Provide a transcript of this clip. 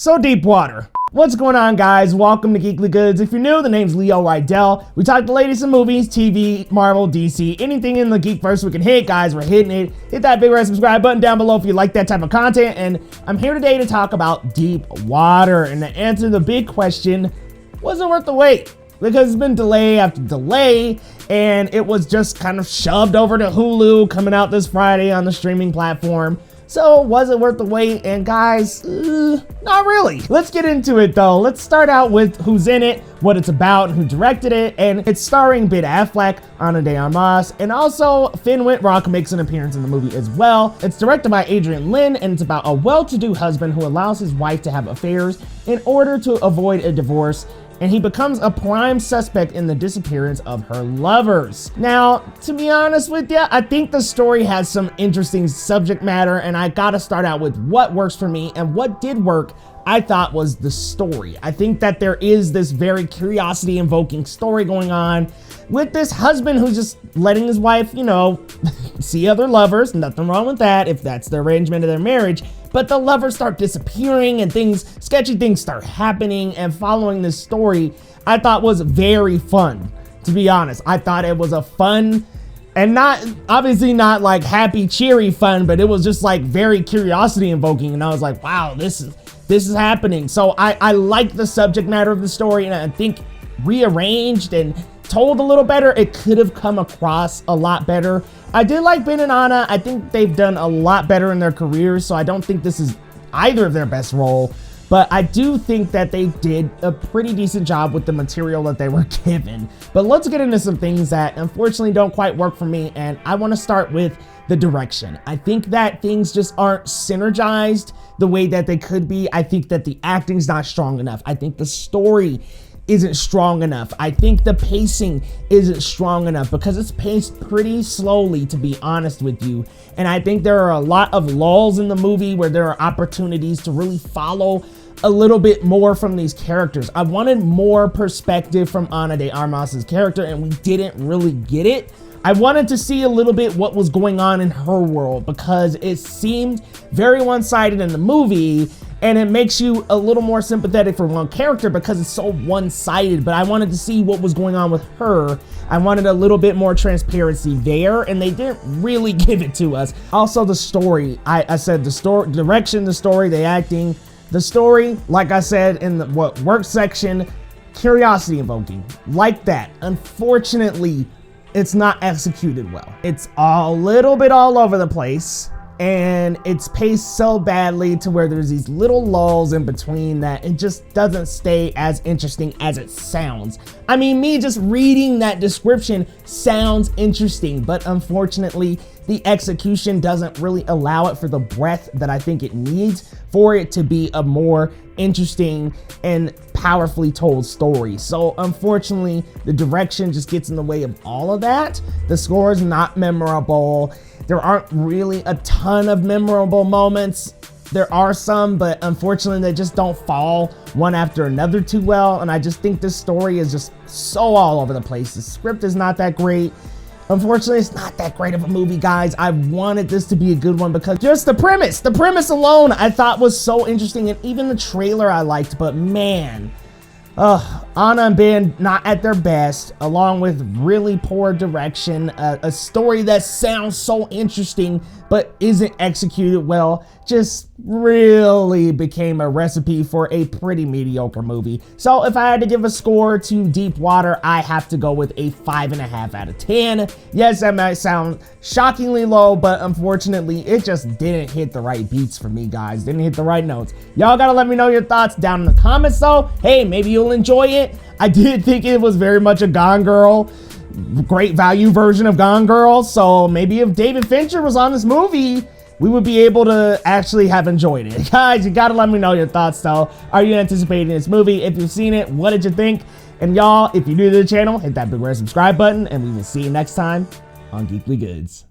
So deep water. What's going on, guys? Welcome to Geekly Goods. If you're new, the name's Leo Rydell. We talk the latest in movies, TV, Marvel, DC, anything in the Geekverse we can hit, guys, we're hitting it. Hit that big red subscribe button down below if you like that type of content. And I'm here today to talk about deep water and to answer the big question, was it worth the wait? Because it's been delay after delay, and it was just kind of shoved over to Hulu, coming out this Friday on the streaming platform. So was it worth the wait? And guys, not really. Let's get into it though. Let's start out with who's in it, what it's about, and who directed it. And it's starring Ben Affleck, Armas, and also Finn Wittrock makes an appearance in the movie as well. It's directed by Adrian Lin, and it's about a well-to-do husband who allows his wife to have affairs in order to avoid a divorce, and he becomes a prime suspect in the disappearance of her lovers. Now, to be honest with you, I think the story has some interesting subject matter, and I gotta start out with what works for me, and what did work, I thought, was the story. I think that there is this very curiosity-invoking story going on with this husband who's just letting his wife, you know, see other lovers. Nothing wrong with that if that's the arrangement of their marriage. But the lovers start disappearing and sketchy things start happening, and following this story, I thought was very fun, to be honest. I thought it was a fun, and obviously not like happy, cheery fun, but it was just like very curiosity invoking. And I was like, wow, this is happening. So I like the subject matter of the story, and I think rearranged and told a little better, it could have come across a lot better. I did like Ben and Anna. I think they've done a lot better in their careers, so I don't think this is either of their best role, but I do think that they did a pretty decent job with the material that they were given. But let's get into some things that unfortunately don't quite work for me, and I want to start with the direction. I think that things just aren't synergized the way that they could be. I think that the acting's not strong enough. I think the story isn't strong enough. I think the pacing isn't strong enough because it's paced pretty slowly, to be honest with you. And I think there are a lot of lulls in the movie where there are opportunities to really follow a little bit more from these characters. I wanted more perspective from Ana de Armas's character, and we didn't really get it. I wanted to see a little bit what was going on in her world because it seemed very one-sided in the movie, and it makes you a little more sympathetic for one character because it's so one-sided. But I wanted to see what was going on with her. I wanted a little bit more transparency there, and they didn't really give it to us. Also, the story. I said the story, direction, the story, the acting. The story, like I said in the what work section, curiosity invoking, like that. Unfortunately, it's not executed well. It's a little bit all over the place, and it's paced so badly to where there's these little lulls in between that it just doesn't stay as interesting as it sounds. I mean, me just reading that description sounds interesting, but unfortunately, the execution doesn't really allow it for the breadth that I think it needs for it to be a more interesting and powerfully told story. So unfortunately, the direction just gets in the way of all of that. The score is not memorable. There aren't really a ton of memorable moments. There are some, but unfortunately they just don't fall one after another too well. And I just think this story is just so all over the place. The script is not that great. Unfortunately, it's not that great of a movie, guys. I wanted this to be a good one because just the premise alone I thought was so interesting, and even the trailer I liked, but man, Anna and Ben not at their best, along with really poor direction, a story that sounds so interesting but isn't executed well, just really became a recipe for a pretty mediocre movie. So if I had to give a score to Deep Water, I have to go with a 5.5 out of 10. Yes, that might sound shockingly low, but unfortunately, it just didn't hit the right beats for me, guys. Didn't hit the right notes. Y'all gotta let me know your thoughts down in the comments though. Hey, maybe you'll enjoy it. I did think it was very much a Gone Girl, great value version of Gone Girl. So maybe if David Fincher was on this movie, we would be able to actually have enjoyed it. Guys, you gotta let me know your thoughts though. Are you anticipating this movie? If you've seen it, what did you think? And y'all, if you're new to the channel, hit that big red subscribe button, and we will see you next time on Geekly Goods.